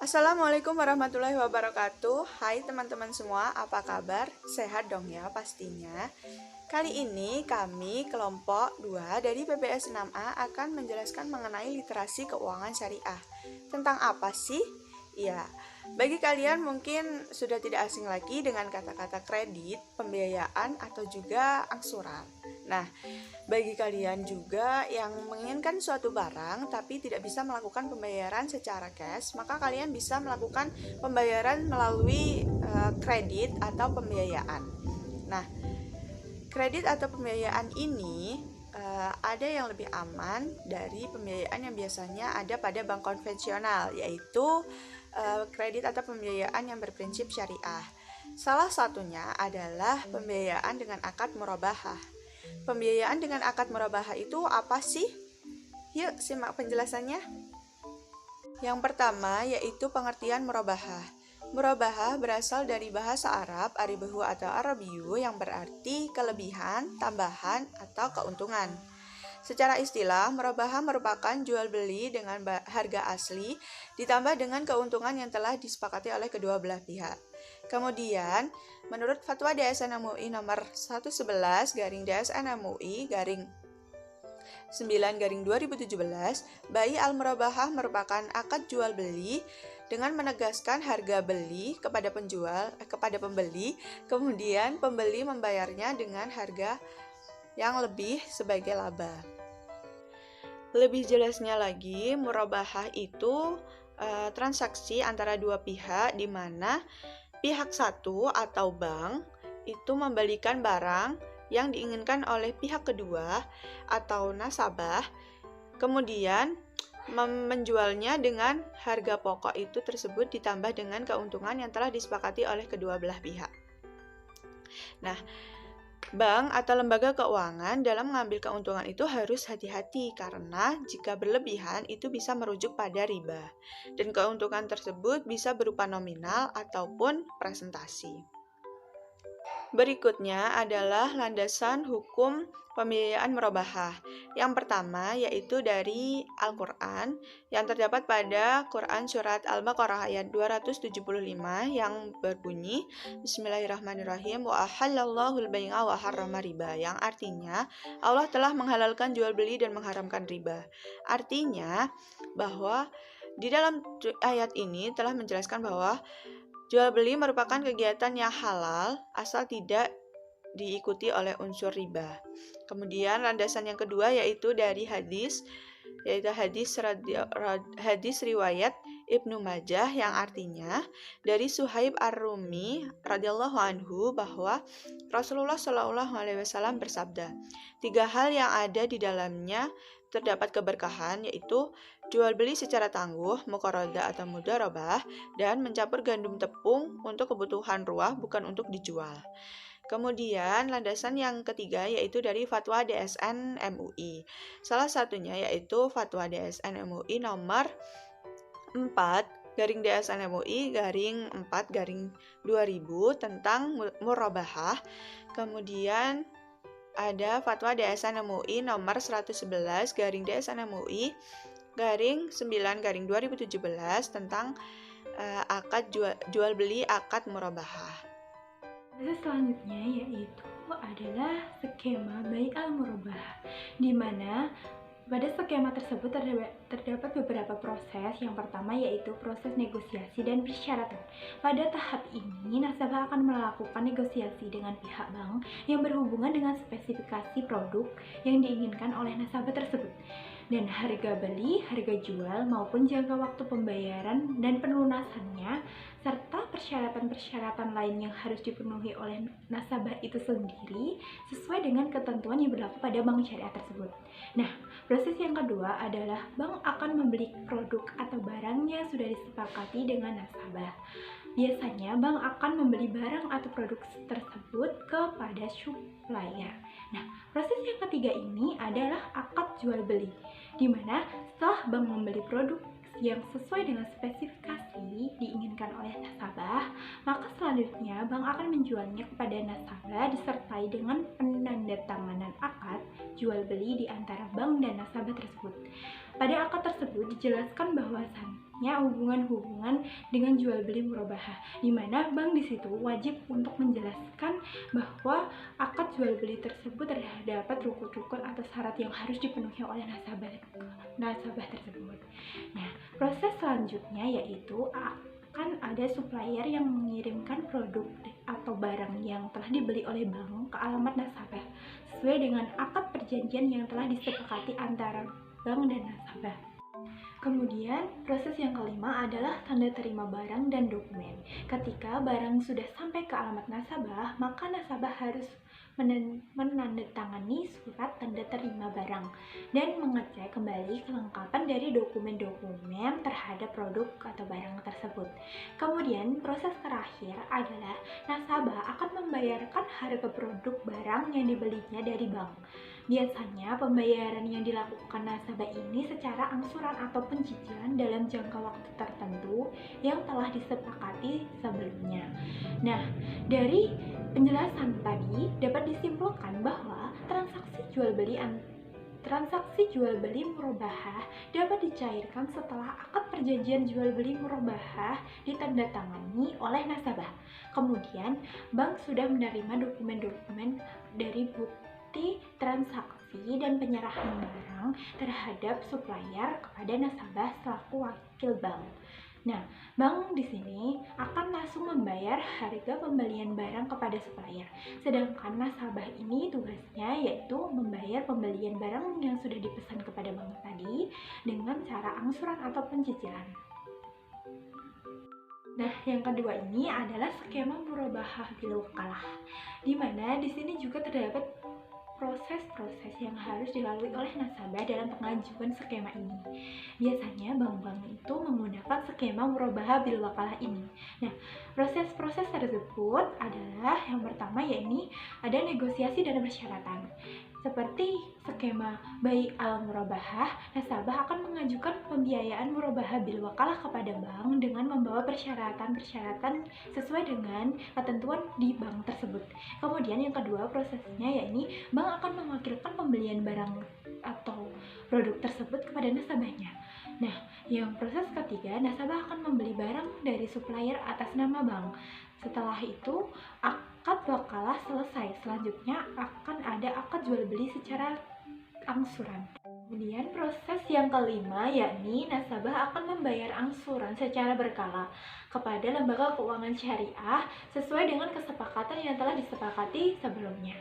Assalamualaikum warahmatullahi wabarakatuh. Hai teman-teman semua, apa kabar? Sehat dong ya pastinya. Kali ini kami kelompok 2 dari PPS 6A akan menjelaskan mengenai literasi keuangan syariah. Tentang apa sih? Ya, bagi kalian mungkin sudah tidak asing lagi dengan kata-kata kredit, pembiayaan, atau juga angsuran. Nah, bagi kalian juga yang menginginkan suatu barang tapi tidak bisa melakukan pembayaran secara cash, maka kalian bisa melakukan pembayaran melalui kredit atau pembiayaan. Nah, kredit atau pembiayaan ini ada yang lebih aman dari pembiayaan yang biasanya ada pada bank konvensional, yaitu kredit atau pembiayaan yang berprinsip syariah. Salah satunya adalah pembiayaan dengan akad murabahah. Pembiayaan dengan akad murabahah itu apa sih? Yuk simak penjelasannya. Yang pertama yaitu pengertian murabahah. Murabahah berasal dari bahasa Arab aribahu atau arabiyu yang berarti kelebihan, tambahan, atau keuntungan. Secara istilah, murabahah merupakan jual beli dengan harga asli ditambah dengan keuntungan yang telah disepakati oleh kedua belah pihak. Kemudian, menurut Fatwa DSN MUI nomor 111/DSN MUI-9/2017, bai al-murabahah merupakan akad jual beli dengan menegaskan harga beli kepada pembeli, kemudian pembeli membayarnya dengan harga yang lebih sebagai laba. Lebih jelasnya lagi, murabahah itu transaksi antara dua pihak di mana pihak satu atau bank itu membalikan barang yang diinginkan oleh pihak kedua atau nasabah, kemudian menjualnya dengan harga pokok itu tersebut ditambah dengan keuntungan yang telah disepakati oleh kedua belah pihak. Nah, bank atau lembaga keuangan dalam mengambil keuntungan itu harus hati-hati karena jika berlebihan itu bisa merujuk pada riba dan keuntungan tersebut bisa berupa nominal ataupun presentasi. Berikutnya adalah landasan hukum pembiayaan murabahah. Yang pertama yaitu dari Al-Quran yang terdapat pada Quran Surat Al-Baqarah ayat 275 yang berbunyi Bismillahirrahmanirrahim wa ahallallahu al-bai'a wa harrama riba, yang artinya Allah telah menghalalkan jual beli dan mengharamkan riba. Artinya bahwa di dalam ayat ini telah menjelaskan bahwa jual beli merupakan kegiatan yang halal asal tidak diikuti oleh unsur riba. Kemudian landasan yang kedua yaitu dari hadis riwayat Ibnu Majah yang artinya dari Suhaib Ar-Rumi radhiyallahu anhu bahwa Rasulullah shallallahu alaihi wasallam bersabda, 3 hal yang ada di dalamnya terdapat keberkahan, yaitu jual beli secara tangguh, muqaradah atau mudharabah, dan mencampur gandum tepung untuk kebutuhan ruah bukan untuk dijual. Kemudian landasan yang ketiga yaitu dari Fatwa DSN MUI. Salah satunya yaitu Fatwa DSN MUI nomor 4/DSN MUI-4/2000 tentang murabahah. Kemudian ada Fatwa DSN MUI nomor 111/DSN MUI-9/2017 tentang akad jual beli akad murabahah. Selanjutnya yaitu adalah skema bai al-murabahah, di mana pada skema tersebut terdapat beberapa proses. Yang pertama yaitu proses negosiasi dan persyaratan. Pada tahap ini, nasabah akan melakukan negosiasi dengan pihak bank yang berhubungan dengan spesifikasi produk yang diinginkan oleh nasabah tersebut, dan harga beli, harga jual, maupun jangka waktu pembayaran dan pelunasannya, serta persyaratan-persyaratan lain yang harus dipenuhi oleh nasabah itu sendiri sesuai dengan ketentuan yang berlaku pada bank syariah tersebut. Nah, proses yang kedua adalah bank akan membeli produk atau barangnya sudah disepakati dengan nasabah. Biasanya bank akan membeli barang atau produk tersebut kepada supplier. Nah, proses yang ketiga ini adalah akad jual beli, di mana setelah bank membeli produk yang sesuai dengan spesifikasi diinginkan oleh nasabah, maka selanjutnya bank akan menjualnya kepada nasabah disertai dengan penandatanganan akad jual beli di antara bank dan nasabah tersebut. Pada akad tersebut dijelaskan adanya hubungan-hubungan dengan jual beli murabahah, di mana bank di situ wajib untuk menjelaskan bahwa akad jual beli tersebut terdapat rukun-rukun atau syarat yang harus dipenuhi oleh nasabah tersebut. Nah, proses selanjutnya yaitu akan ada supplier yang mengirimkan produk atau barang yang telah dibeli oleh bank ke alamat nasabah sesuai dengan akad perjanjian yang telah disepakati antara bank dan nasabah. Kemudian, proses yang kelima adalah tanda terima barang dan dokumen. Ketika barang sudah sampai ke alamat nasabah, maka nasabah harus menandatangani surat tanda terima barang dan mengecek kembali kelengkapan dari dokumen-dokumen terhadap produk atau barang tersebut. Kemudian, proses terakhir adalah nasabah akan membayarkan harga produk barang yang dibelinya dari bank. Biasanya pembayaran yang dilakukan nasabah ini secara angsuran atau cicilan dalam jangka waktu tertentu yang telah disepakati sebelumnya. Nah, dari penjelasan tadi dapat disimpulkan bahwa transaksi jual beli murabahah dapat dicairkan setelah akad perjanjian jual beli murabahah ditandatangani oleh nasabah. Kemudian, bank sudah menerima dokumen-dokumen dari bukti transaksi dan penyerahan barang terhadap supplier kepada nasabah selaku wakil bank. Nah, bank di sini akan langsung membayar harga pembelian barang kepada supplier. Sedangkan nasabah ini tugasnya yaitu membayar pembelian barang yang sudah dipesan kepada bank tadi dengan cara angsuran atau pencicilan. Nah, yang kedua ini adalah skema murabahah bil wakalah, di mana di sini juga terdapat proses-proses yang harus dilalui oleh nasabah dalam pengajuan skema ini. Biasanya bank-bank itu menggunakan skema murabahah bil wakalah ini. Nah, proses-proses tersebut adalah yang pertama yakni ada negosiasi dan persyaratan. Seperti skema bai al murabahah, nasabah akan mengajukan pembiayaan murabahah bil wakalah kepada bank dengan membawa persyaratan-persyaratan sesuai dengan ketentuan di bank tersebut. Kemudian yang kedua prosesnya yakni bank akan mewakilkan pembelian barang atau produk tersebut kepada nasabahnya. Nah, yang proses ketiga, nasabah akan membeli barang dari supplier atas nama bank. Setelah itu, akad wakalah selesai. Selanjutnya akan ada akad jual beli secara angsuran. Kemudian proses yang kelima yakni nasabah akan membayar angsuran secara berkala kepada lembaga keuangan syariah sesuai dengan kesepakatan yang telah disepakati sebelumnya.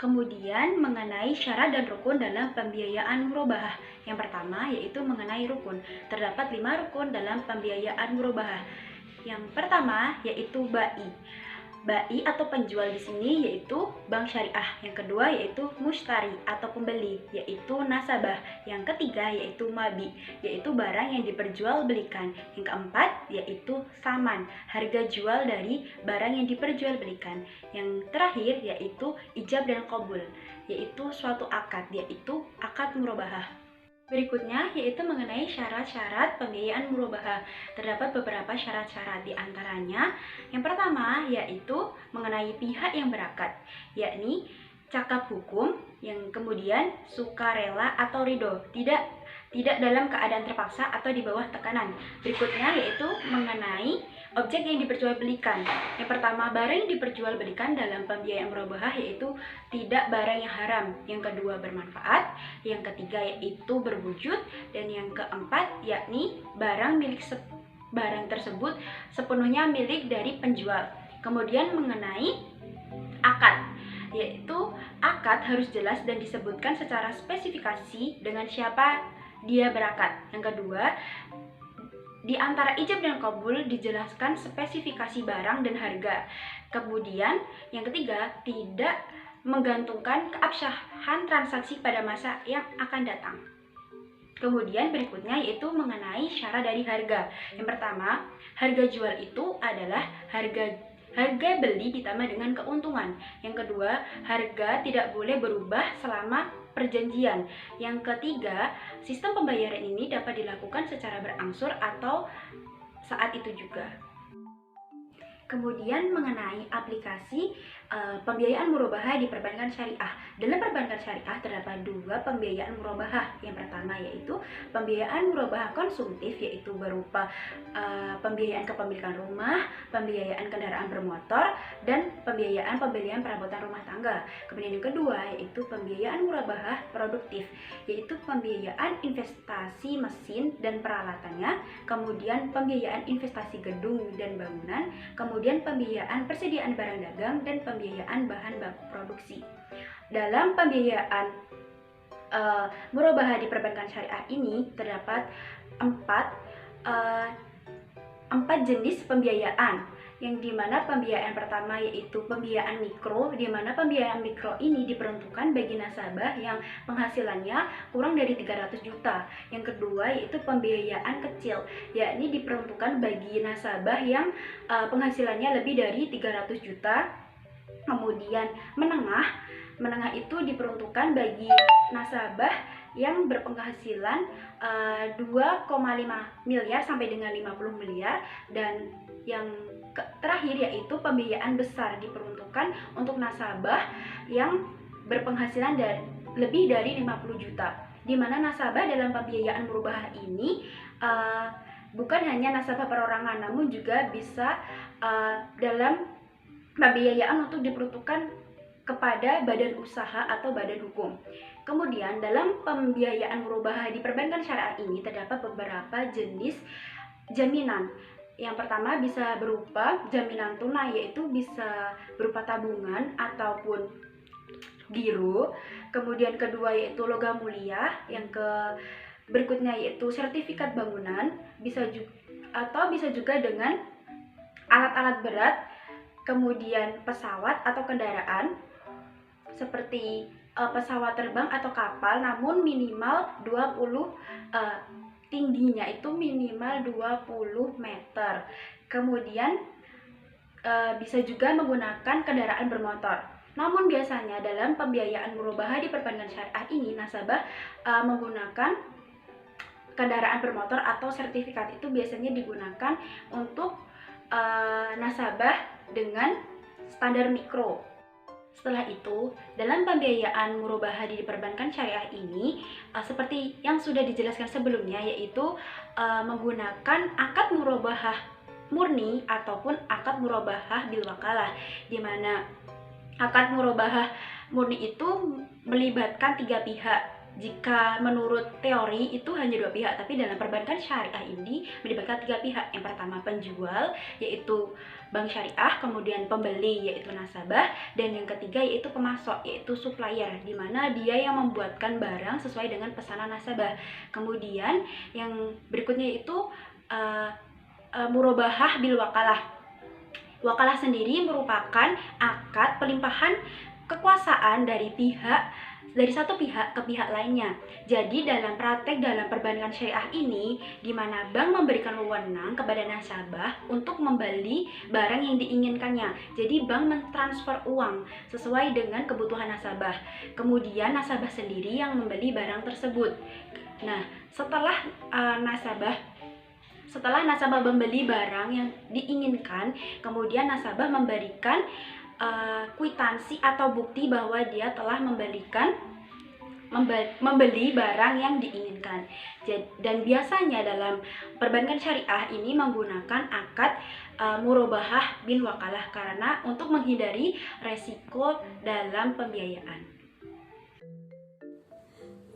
Kemudian mengenai syarat dan rukun dalam pembiayaan murabahah. Yang pertama yaitu mengenai rukun. Terdapat 5 rukun dalam pembiayaan murabahah. Yang pertama yaitu bai. Bai atau penjual di sini yaitu bank syariah. Yang kedua yaitu mushtari atau pembeli, yaitu nasabah. Yang ketiga yaitu mabi, yaitu barang yang diperjualbelikan. Yang keempat yaitu saman, harga jual dari barang yang diperjualbelikan. Yang terakhir yaitu ijab dan qabul, yaitu suatu akad, yaitu akad murabahah. Berikutnya yaitu mengenai syarat-syarat pembiayaan murabahah. Terdapat beberapa syarat-syarat, di antaranya yang pertama yaitu mengenai pihak yang berakad, yakni cakap hukum, yang kemudian sukarela atau ridho, tidak dalam keadaan terpaksa atau di bawah tekanan. Berikutnya yaitu mengenai objek yang diperjualbelikan. Yang pertama, barang yang diperjualbelikan dalam pembiayaan murabahah yaitu tidak barang yang haram. Yang kedua, bermanfaat. Yang ketiga yaitu berwujud. Dan yang keempat yakni barang tersebut sepenuhnya milik dari penjual. Kemudian mengenai akad, yaitu akad harus jelas dan disebutkan secara spesifikasi dengan siapa dia berakad. Yang kedua, di antara ijab dan qabul dijelaskan spesifikasi barang dan harga. Kemudian yang ketiga, tidak menggantungkan keabsahan transaksi pada masa yang akan datang. Kemudian berikutnya yaitu mengenai syarat dari harga. Yang pertama, harga jual itu adalah harga beli ditambah dengan keuntungan. Yang kedua, harga tidak boleh berubah selama perjanjian. Yang ketiga, sistem pembayaran ini dapat dilakukan secara berangsur atau saat itu juga. Kemudian mengenai aplikasi pembiayaan murabahah di perbankan syariah. Dalam perbankan syariah terdapat dua pembiayaan murabahah. Yang pertama yaitu pembiayaan murabahah konsumtif, yaitu berupa pembiayaan kepemilikan rumah, pembiayaan kendaraan bermotor, dan pembiayaan pembelian perabotan rumah tangga. Kemudian yang kedua yaitu pembiayaan murabahah produktif, yaitu pembiayaan investasi mesin dan peralatannya, kemudian pembiayaan investasi gedung dan bangunan, kemudian pembiayaan persediaan barang dagang, dan pembiayaan bahan baku produksi. Dalam pembiayaan murabahah di perbankan syariah ini terdapat empat jenis pembiayaan, yang dimana pembiayaan pertama yaitu pembiayaan mikro, di mana pembiayaan mikro ini diperuntukkan bagi nasabah yang penghasilannya kurang dari 300 juta. Yang kedua yaitu pembiayaan kecil, yakni diperuntukkan bagi nasabah yang penghasilannya lebih dari 300 juta. Kemudian menengah itu diperuntukkan bagi nasabah yang berpenghasilan 2,5 miliar sampai dengan 50 miliar, dan yang terakhir yaitu pembiayaan besar, diperuntukkan untuk nasabah yang berpenghasilan lebih dari 50 juta. Di mana nasabah dalam pembiayaan murabahah ini bukan hanya nasabah perorangan, namun juga bisa dalam pembiayaan untuk diperuntukkan kepada badan usaha atau badan hukum. Kemudian dalam pembiayaan murabahah di perbankan syariah ini terdapat beberapa jenis jaminan. Yang pertama bisa berupa jaminan tunai, yaitu bisa berupa tabungan ataupun giro. Kemudian kedua yaitu logam mulia. Yang berikutnya yaitu sertifikat bangunan, bisa juga dengan alat-alat berat. Kemudian pesawat atau kendaraan seperti pesawat terbang atau kapal, namun minimal 20 tingginya itu minimal 20 meter. Kemudian bisa juga menggunakan kendaraan bermotor. Namun biasanya dalam pembiayaan murabahah di perbankan syariah ini nasabah menggunakan kendaraan bermotor atau sertifikat itu biasanya digunakan untuk nasabah dengan standar mikro. Setelah itu, dalam pembiayaan murabahah di perbankan syariah ini seperti yang sudah dijelaskan sebelumnya, yaitu menggunakan akad murabahah murni ataupun akad murabahah bil wakalah, di mana akad murabahah murni itu melibatkan 3 pihak. Jika menurut teori itu hanya 2 pihak, tapi dalam perbankan syariah ini melibatkan 3 pihak. Yang pertama penjual, yaitu bank syariah, kemudian pembeli yaitu nasabah, dan yang ketiga yaitu pemasok, yaitu supplier, di mana dia yang membuatkan barang sesuai dengan pesanan nasabah. Kemudian yang berikutnya itu murabahah bil wakalah. Wakalah sendiri merupakan akad pelimpahan kekuasaan dari satu pihak ke pihak lainnya. Jadi dalam praktek dalam perbankan syariah ini, di mana bank memberikan wewenang kepada nasabah untuk membeli barang yang diinginkannya. Jadi bank mentransfer uang sesuai dengan kebutuhan nasabah. Kemudian nasabah sendiri yang membeli barang tersebut. Nah, setelah nasabah membeli barang yang diinginkan, kemudian nasabah memberikan kwitansi atau bukti bahwa dia telah membeli barang yang diinginkan. Dan biasanya dalam perbankan syariah ini menggunakan akad murabahah bin wakalah karena untuk menghindari resiko dalam pembiayaan.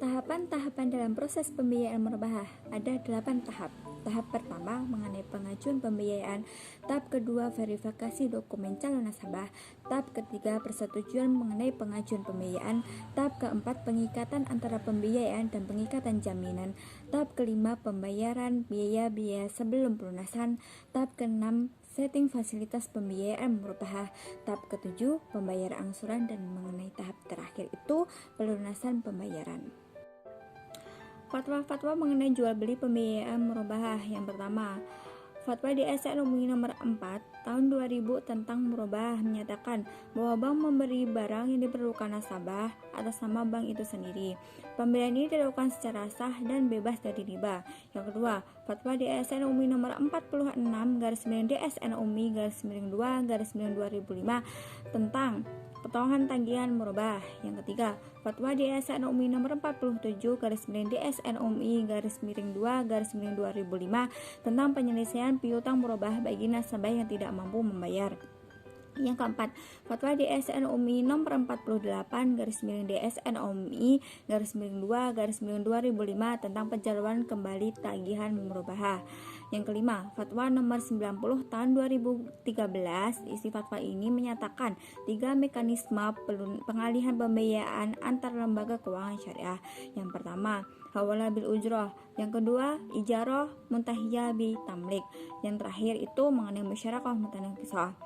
Tahapan-tahapan dalam proses pembiayaan murabahah ada 8 tahap. Tahap pertama mengenai pengajuan pembiayaan, tahap kedua verifikasi dokumen calon nasabah, tahap ketiga persetujuan mengenai pengajuan pembiayaan, tahap keempat pengikatan antara pembiayaan dan pengikatan jaminan, tahap kelima pembayaran biaya-biaya sebelum pelunasan, tahap keenam setting fasilitas pembiayaan murabahah, tahap ketujuh pembayaran angsuran, dan mengenai tahap terakhir itu pelunasan pembayaran. Fatwa-fatwa mengenai jual beli pembiayaan murabahah. Yang pertama, Fatwa DSN UMI nomor 4 tahun 2000 tentang murabahah menyatakan bahwa bank memberi barang yang diperlukan nasabah atas nama bank itu sendiri. Pemberian ini dilakukan secara sah dan bebas dari riba. Yang kedua, Fatwa DSN UMI nomor 46/DSN-UMI/2/2005 tentang potongan tagihan murabahah. Yang ketiga, Fatwa DSN UMI nomor 47/DSN-UMI/2/2005 tentang penyelesaian piutang murabahah bagi nasabah yang tidak mampu membayar. Yang keempat, Fatwa DSN UMI nomor 48/DSN-UMI/2/2005 tentang penjaluan kembali tagihan murabahah. Yang kelima, Fatwa nomor 90 tahun 2013. Isi fatwa ini menyatakan 3 mekanisme pengalihan pembiayaan antar lembaga keuangan syariah. Yang pertama, hawalah bil ujroh. Yang kedua, ijarah muntahiyah bi tamlik. Yang terakhir itu mengenai musyarakah mutanakisah.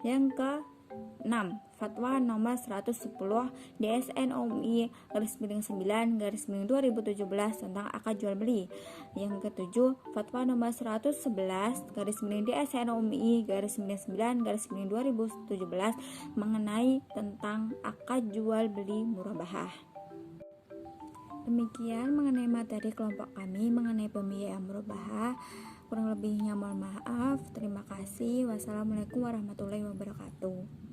Yang ke-6, Fatwa nomor 110 DSN UMI/9/2017 tentang akad jual beli. Yang ke-7, Fatwa nomor 111 DSN UMI/99/2017 mengenai tentang akad jual beli murabahah. Demikian mengenai materi kelompok kami mengenai pembiayaan murabahah. Kurang lebihnya mohon maaf. Terima kasih. Wassalamualaikum warahmatullahi wabarakatuh.